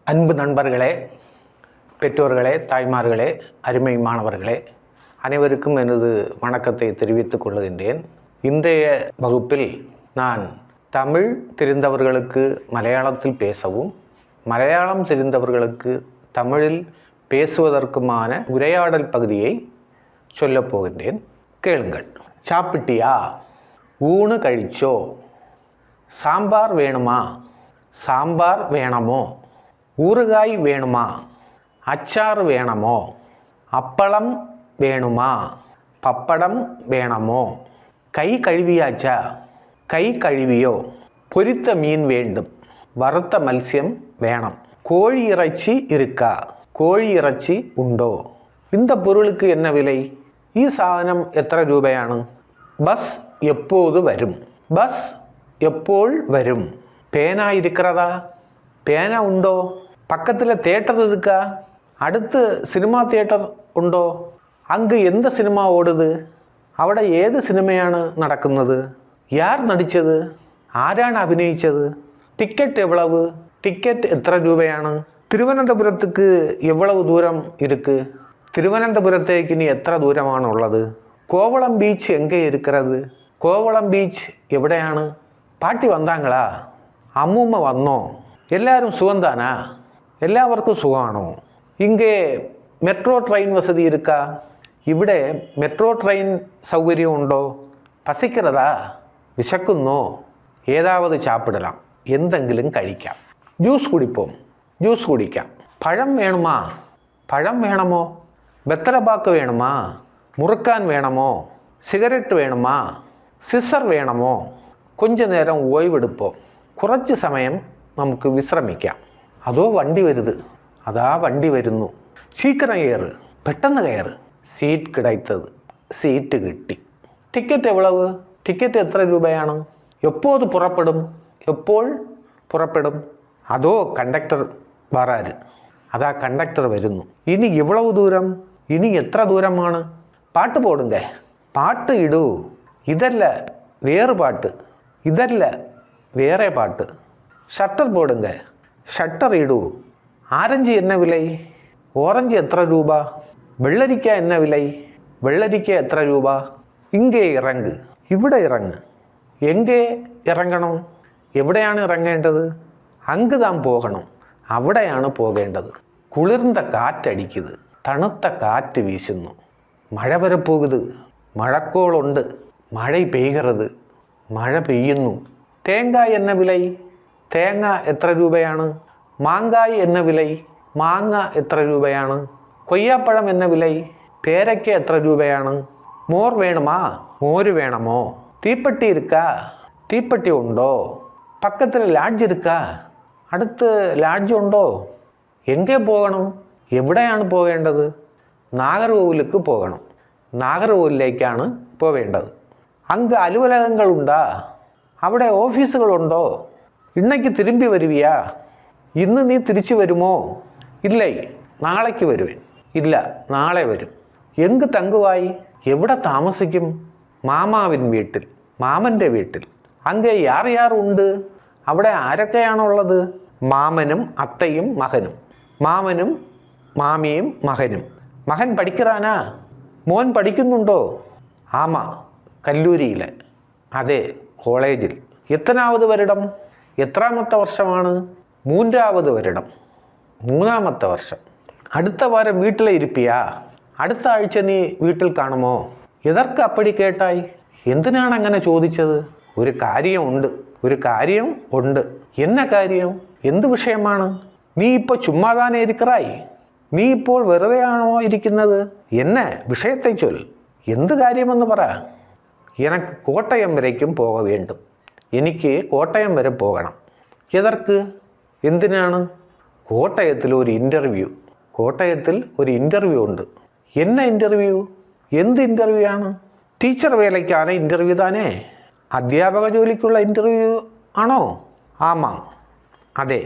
அன்பு நண்பர்களே, பெற்றோர்களே, தாய்மார்களே, அருமை மாணவர்களே, அனைவருக்கும் எனது வணக்கத்தை தெரிவித்துக் கொள்கின்றேன். இன்றைய வகுப்பில் நான் தமிழ் தெரிந்தவர்களுக்கு மலையாளத்தில் பேசவும், மலையாளம் தெரிந்தவர்களுக்கு தமிழில் பேசுவதற்குமான உரையாடல் பகுதியை சொல்லப் போகின்றேன். கேளுங்கள். சாப்பிட்டியா? ஊணு கழிச்சோ? சாம்பார் வேணுமா? சாம்பார் வேணமோ? ஊறுகாய் வேணுமா? அச்சார் வேணமோ? அப்பளம் வேணுமா? பப்படம் வேணமோ? கை கழுவியாச்சா? கை கழுவியோ? பொரித்த மீன் வேண்டும். வறுத்த மത്സ്യം வேണം. கோழி இறைச்சி இருக்கா? கோഴി ഇറച്ചി ഉണ്ടോ? இந்த பொருளுக்கு என்ன விலை? ഈ സാധനം എത്ര രൂപയാണ്? ബസ് எப்போது வரும்? பஸ் എപ്പോൾ വരും? பேனா இருக்கிறதா? பேனா ഉണ്ടോ? பக்கத்தில் தியேட்டர் இருக்கா? അടുത്ത് സിനിമാ തിയേറ്റർ ഉണ്ടോ? അങ്ങ് എന്ത് സിനിമ ഓടുത്? അവിടെ ഏത് സിനിമയാണ് നടക്കുന്നത്? യാർ നടിച്ചത്? ആരാണ് അഭിനയിച്ചത്? ടിക്കറ്റ് എவ்வளவு? ടിക്കറ്റ് എത്ര രൂപയാണ്? തിരുവനന്തപുരത്തേക്ക് എவ்வளவு ദൂരം ഇருக்கு? തിരുവനന്തപുരത്തേക്ക് ഇനി എത്ര ദൂരമാണുള്ളത്? കോവളം ബീച്ച് എங்கே இருக்கிறது? കോവളം ബീച്ച് എവിടെയാണ്? പാട്ടി വന്നാങ്ങളാ? അമ്മൂമ്മ വന്നോ? എല്ലാവരും സുഖം താനാ? എല്ലാവർക്കും സുഖമാണോ? ഇங்கே മെട്രോ ട്രെയിൻ വസതി இருக்கா? ഇവിടെ മെട്രോ ട്രെയിൻ സൗകര്യമുണ്ടോ? പസിக்கிறதா? വിശക്കുന്നോ? ഏതാവത് ചാപ്പിടലാം, എന്തെങ്കിലും കഴിക്കാം. ജ്യൂസ് കുടിപ്പോം, ജ്യൂസ് കുടിക്കാം. പഴം വേണമാ? പഴം വേണമോ? വെത്തലപ്പാക്ക് വേണമാ? മുറുക്കാൻ വേണമോ? സിഗരറ്റ് വേണമാ? സിസർ വേണമോ? கொஞ்ச നേരം ഓய்വെടുப்போம். കുറച്ച് സമയം നമുക്ക് വിശ്രമിക്കാം. അതോ വണ്ടി വരുത്? അതാ വണ്ടി വരുന്നു. ശീക്കരം കയറ്, പെട്ടെന്ന് കയറ്. സീറ്റ് കിടത്തത്, സീറ്റ് കിട്ടി. ടിക്കറ്റ് എவ்வளவு? ടിക്കറ്റ് എത്ര രൂപയാണ്? എപ്പോത് പുറപ്പെടും? എപ്പോൾ പുറപ്പെടും? അതോ കണ്ടക്ടർ വരാറ്? അതാ കണ്ടക്ടർ വരുന്നു. ഇനി എவ்வளவு ദൂരം? ഇനി എത്ര ദൂരമാണ്? പാട്ട് പോടുങ്ക. പാട്ട് ഇടൂ. ഇതല്ല വേറെ പാട്ട്, ഇതല്ല വേറെ പാട്ട്. ഷട്ടർ പോടുങ്ക. ഷട്ടർ ഇടൂ. ആരഞ്ച് എന്ന വിലൈ? ഓറഞ്ച് എത്ര രൂപ? വെള്ളരിക്ക എന്ന വിലൈ? വെള്ളരിക്ക എത്ര രൂപ? ഇങ്ങേ ഇറങ്ങ്, ഇവിടെ ഇറങ്ങ്. എங்கே ഇറങ്ങണം? എവിടെയാണ് ഇറങ്ങേണ്ടത്? അങ്ങ് താൻ പോകണം, അവിടെയാണ് പോകേണ്ടത്. കുളിർന്ന കാറ്റടിക്കുന്നത്, തണുത്ത കാറ്റ് വീശുന്നു. മഴ വരപ്പോകുത്, മഴക്കോളുണ്ട്. മഴ പെയ്യരുത്, മഴ പെയ്യുന്നു. തേങ്ങായ് എന്ന വിലൈ? തേങ്ങ എത്ര രൂപയാണ്? മാങ്കായ് എന്ന വിലൈ? മാങ്ങ എത്ര രൂപയാണ്? കൊയ്യാപ്പഴം എന്ന വിലൈ? പേരയ്ക്ക എത്ര രൂപയാണ്? മോർ വേണമാ? മോര് വേണമോ? തീപ്പെട്ടി ഇരിക്കാ? തീപ്പെട്ടി ഉണ്ടോ? പക്കത്തിൽ ലാഡ്ജ് ഇരിക്കാ? അടുത്ത് ലാഡ്ജ് ഉണ്ടോ? എங்கே പോകണം? എവിടെയാണ് പോകേണ്ടത്? നാഗർകോവിലേക്ക് പോകണം. നാഗർകോവിലേക്കാണ് പോവേണ്ടത്. അങ്ങ് അലുവലകങ്ങളുണ്ടാ? അവിടെ ഓഫീസുകളുണ്ടോ? ഇന്നേക്ക് തിരുമ്പി വരുവിയാ? ഇന്ന് നീ തിരിച്ചു വരുമോ? ഇല്ലേ, നാളേക്ക് വരുവേൻ. ഇല്ല, നാളെ വരും. എങ്ക് തങ്കുവായി? എവിടെ താമസിക്കും? മാമാവിൻ വീട്ടിൽ, മാമൻ്റെ വീട്ടിൽ. അങ്ങ് യാർ യാർ ഉണ്ട്? അവിടെ ആരൊക്കെയാണുള്ളത്? മാമനും അത്തയും മകനും. മാമനും മാമിയും മകനും. മകൻ പഠിക്കറാനാ? മോൻ പഠിക്കുന്നുണ്ടോ? ആമാ, കല്ലൂരിയിൽ. അതെ, കോളേജിൽ. എത്രാമത് വരിടം? എത്രാമത്തെ വർഷമാണ്? മൂന്നാമത് വരിടം, മൂന്നാമത്തെ വർഷം. അടുത്ത വാരം വീട്ടിലെ ഇരിപ്പിയാ? അടുത്ത ആഴ്ച നീ വീട്ടിൽ കാണുമോ? എതർക്ക് അപ്പടി കേട്ടായി? എന്തിനാണ് അങ്ങനെ ചോദിച്ചത്? ഒരു കാര്യമുണ്ട്, ഒരു കാര്യം ഉണ്ട്. എന്ന കാര്യം? എന്ത് വിഷയമാണ്? നീ ഇപ്പോൾ ചുമ്മാതാനെ ഇരിക്കറായി? നീ ഇപ്പോൾ വെറുതെയാണോ ഇരിക്കുന്നത്? എന്നെ വിഷയത്തെ ചൊൽ. എന്ത് കാര്യമെന്ന് പറ. എനിക്ക് കോട്ടയം വരേക്കും പോക വേണ്ടും. എനിക്ക് കോട്ടയം വരെ പോകണം. എതർക്ക്? എന്തിനാണ്? കോട്ടയത്തിൽ ഒരു ഇൻ്റർവ്യൂ. കോട്ടയത്തിൽ ഒരു ഇൻ്റർവ്യൂ ഉണ്ട്. എന്ന ഇൻ്റർവ്യൂ? എന്ത് ഇൻ്റർവ്യൂ ആണ്? ടീച്ചർ വേലയ്ക്കാണ് ഇൻ്റർവ്യൂ താനേ? അധ്യാപക ജോലിക്കുള്ള ഇൻ്റർവ്യൂ ആണോ? ആമാം, അതെ.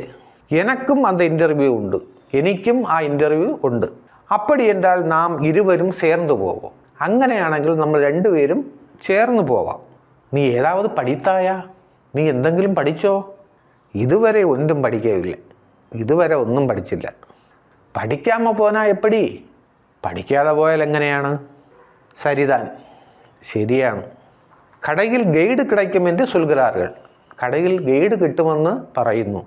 എനക്കും അത് ഇൻ്റർവ്യൂ ഉണ്ട്. എനിക്കും ആ ഇൻ്റർവ്യൂ ഉണ്ട്. അപ്പടി എന്നാൽ നാം ഇരുവരും ചേർന്ന് പോവും. അങ്ങനെയാണെങ്കിൽ നമ്മൾ രണ്ടുപേരും ചേർന്ന് പോവാം. നീ ഏതാവത് പഠിത്തായ? നീ എന്തെങ്കിലും പഠിച്ചോ? ഇതുവരെ ഒന്നും പഠിക്കയില്ല. ഇതുവരെ ഒന്നും പഠിച്ചില്ല. പഠിക്കാമ പോനാ എപ്പടി? പഠിക്കാതെ പോയാൽ എങ്ങനെയാണ്? സരിതാൻ, ശരിയാണ്. കടയിൽ ഗൈഡ് കിടക്കുമെന്ന് ചൊല്ലുകാറുകൾ. കടയിൽ ഗൈഡ് കിട്ടുമെന്ന് പറയുന്നു.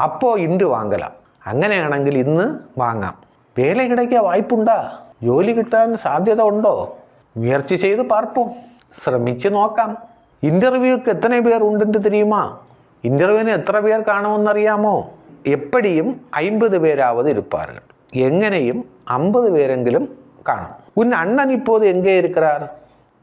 അപ്പോൾ ഇന്ന് വാങ്ങലാം. അങ്ങനെയാണെങ്കിൽ ഇന്ന് വാങ്ങാം. വേല കിടക്കാൻ വായ്പുണ്ടാ? ജോലി കിട്ടാൻ സാധ്യത ഉണ്ടോ? മുയற்சி ചെയ്ത് പാർപ്പோം. ശ്രമിച്ച് നോക്കാം. ഇൻ്റർവ്യൂക്ക് എത്ര പേർ ഉണ്ടെന്ന് தெரியுமா? ഇൻ്റർവ്യൂവിന് എത്ര പേർ കാണുമെന്നറിയാമോ? എപ്പടിയും 50 പേരാവത് ഇരുപ്പാറുകൾ. എങ്ങനെയും 50 പേരെങ്കിലും കാണും. ഉൻ അണ്ണൻ ഇപ്പോൾ എங்கே இருக்கிறார்?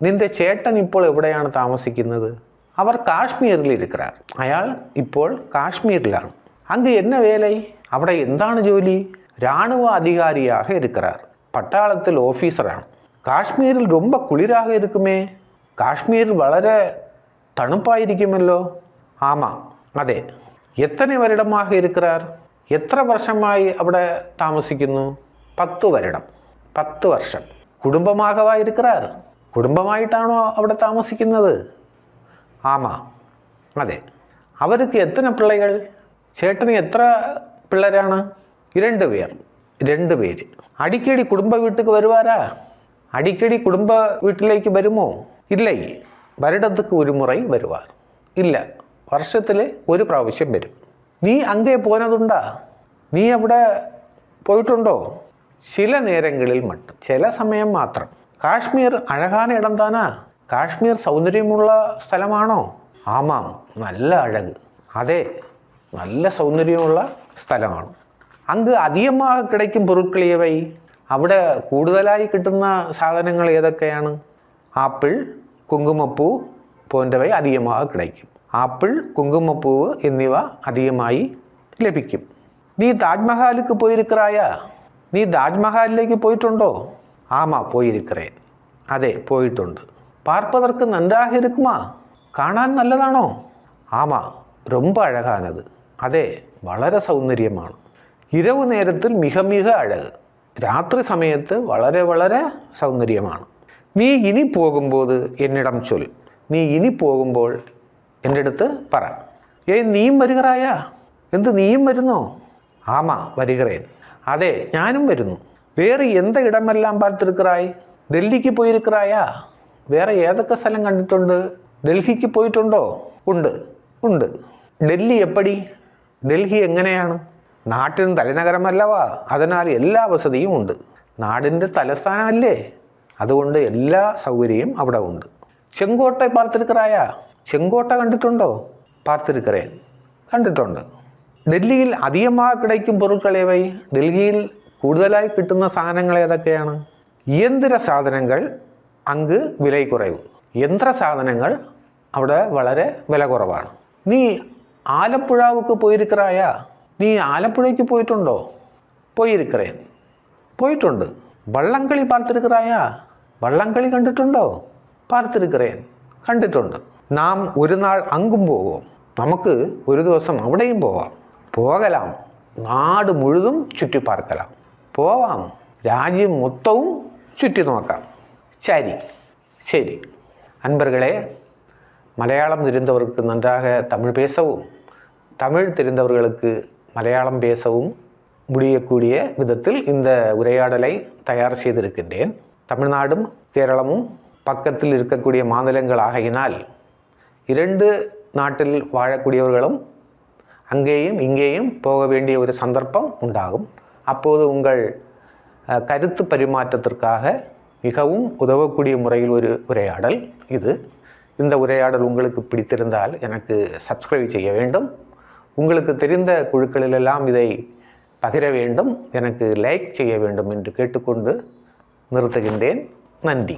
നിന്റെ ചേട്ടൻ ഇപ്പോൾ എവിടെയാണ് താമസിക്കുന്നത്? അവർ കാശ്മീരിൽ ഇരിക്കാർ. അയാൾ ഇപ്പോൾ കാശ്മീരിലാണ്. അങ്ങ് എന്ന വേലൈ? അവിടെ എന്താണ് ജോലി? രാணுവ അധികാരിയാக இருக்கிறார். പട്ടാളത്തിൽ ഓഫീസറാണ്. കാശ്മീരിൽ ரொம்ப കുളിരാக இருக்குமே. കാശ്മീരിൽ വളരെ തണുപ്പായിരിക്കുമല്ലോ. ആമാ, അതെ. എത്ര വരുടமாக இருக்கிறார்? എത്ര വർഷമായി അവിടെ താമസിക്കുന്നു? 10 വരുടം. 10 വർഷം. കുടുംബമാകവാ இருக்கிறார்? കുടുംബമായിട്ടാണോ അവിടെ താമസിക്കുന്നത്? ആമാ, അതെ. അവർക്ക് എത്ര പിള്ളകൾ? ചേട്ടന് എത്ര പിള്ളേരാണ്? 2 പേർ. 2 പേര്. അടിക്കടി കുടുംബ വീട്ടിലേക്ക് വരുവാരാ? അടിക്കടി കുടുംബ വീട്ടിലേക്ക് വരുമോ? ഇല്ല. വരുടத்துக்கு ഒരു മുறை വരുവാർ. ഇല്ല, വർഷത്തിൽ ഒരു പ്രാവശ്യം വരും. നീ അങ്ങേ പോനതുണ്ടാ? നീ അവിടെ പോയിട്ടുണ്ടോ? ചില നേരങ്ങളിൽ മട്ടും, ചില സമയം മാത്രം. കാശ്മീർ അഴകാന ഇടം താനാ? കാശ്മീർ സൗന്ദര്യമുള്ള സ്ഥലമാണോ? ആമാം, നല്ല അഴക്. അതെ, നല്ല സൗന്ദര്യമുള്ള സ്ഥലമാണ്. അങ്ങ് അധികமாக കിടക്കും പൊരുക്കളിയവൈ? അവിടെ കൂടുതലായി കിട്ടുന്ന സാധനങ്ങൾ ഏതൊക്കെയാണ്? ആപ്പിൾ, കുങ്കുമപ്പൂ പോன்றവ അധികமாக കിടക്കും. ആപ്പിൾ, കുങ്കുമപ്പൂവ് എന്നിവ അധികമായി ലഭിക്കും. നീ താജ്മഹാലിക്ക് പോയിരിക്കറായാ? നീ താജ്മഹാലിലേക്ക് പോയിട്ടുണ്ടോ? ആമാ, പോയിരിക്കറേ. അതെ, പോയിട്ടുണ്ട്. പാർപ്പതർക്ക് നന്നാக இருக்குமா? കാണാൻ നല്ലതാണോ? ആമാ, ரொம்ப അഴകാനത്. അതെ, വളരെ സൗന്ദര്യമാണ്. ഇരവ് നേരത്തിൽ മിക മിക അഴക്. രാത്രി സമയത്ത് വളരെ വളരെ സൗന്ദര്യമാണ്. നീ ഇനി പോകുമ്പോൾ എന്നിടം ചൊൽ. നീ ഇനി പോകുമ്പോൾ എൻ്റെ അടുത്ത് പറ. നീയും വരികറായാ? എന്ത്, നീയും വരുന്നോ? ആമാ, വരികറേൻ. അതെ, ഞാനും വരുന്നു. വേറെ എന്ത് ഇടമെല്ലാം പാർത്തിരിക്കറായി? ഡൽഹിക്ക് പോയിരിക്കറായാ? വേറെ ഏതൊക്കെ സ്ഥലം കണ്ടിട്ടുണ്ട്? ഡൽഹിക്ക് പോയിട്ടുണ്ടോ? ഉണ്ട്, ഉണ്ട്. ഡൽഹി എപ്പടി? ഡൽഹി എങ്ങനെയാണ്? നാട്ടിന് തലനഗരമല്ലവാ, അതിനാൽ എല്ലാ വസതിയും ഉണ്ട്. നാടിൻ്റെ തലസ്ഥാനമല്ലേ, അതുകൊണ്ട് എല്ലാ സൗകര്യവും അവിടെ ഉണ്ട്. ചെങ്കോട്ട പാർത്തിരിക്കറായാ? ചെങ്കോട്ട കണ്ടിട്ടുണ്ടോ? പാർത്തിരിക്കറേൻ, കണ്ടിട്ടുണ്ട്. ഡൽഹിയിൽ അധികമായി കിടക്കും പൊരുക്കളേവൈ? ഡൽഹിയിൽ കൂടുതലായി കിട്ടുന്ന സാധനങ്ങൾ ഏതൊക്കെയാണ്? യന്ത്ര സാധനങ്ങൾ അങ്ങ് വില കുറവ്. യന്ത്ര സാധനങ്ങൾ അവിടെ വളരെ വില കുറവാണ്. നീ ആലപ്പുഴക്ക് പോയിരിക്കറായാ? നീ ആലപ്പുഴയ്ക്ക് പോയിട്ടുണ്ടോ? പോയിരിക്കറേൻ, പോയിട്ടുണ്ട്. വള്ളംകളി പാർത്തിരിക്കറായാ? വള്ളംകളി കണ്ടിട്ടുണ്ടോ? പാർത്തിരിക്കറേൻ, കണ്ടിട്ടുണ്ട്. നാം ഒരു നാൾ അങ്ങും പോകും. നമുക്ക് ഒരു ദിവസം അവിടെയും പോവാം. പോകലാം. നാട് മുഴുവൻ ചുറ്റി പാർക്കലാം. പോവാം. രാജ്യം മൊത്തവും ചുറ്റി നോക്കാം. ശരി, ശരി. அன்பர்களே, மலையாளம் தெரிந்தவருக்கு நன்றாக தமிழ் பேசவும், தமிழ் தெரிந்தவர்களுக்கு மலையாளம் பேசவும் முடியக்கூடிய விதத்தில் இந்த உரையாடலை தயார் செய்திருக்கின்றேன். தமிழ்நாடும் கேரளமும் பக்கத்தில் இருக்கக்கூடிய மாநிலங்கள் ஆகையினால் 2 நாட்டில் வாழக்கூடியவர்களும் அங்கேயும் இங்கேயும் போக வேண்டிய ஒரு சந்தர்ப்பம் உண்டாகும். அப்போது உங்கள் கருத்து பரிமாற்றத்திற்காக மிகவும் உதவக்கூடிய முறையில் ஒரு உரையாடல் இது. இந்த உரையாடல் உங்களுக்கு பிடித்திருந்தால் எனக்கு சப்ஸ்கிரைப் செய்ய வேண்டும். உங்களுக்கு தெரிந்த குழுக்களிலெல்லாம் இதை பகிர வேண்டும். எனக்கு லைக் செய்ய வேண்டும் என்று கேட்டுக்கொண்டு நிறுத்துகின்றேன். நன்றி.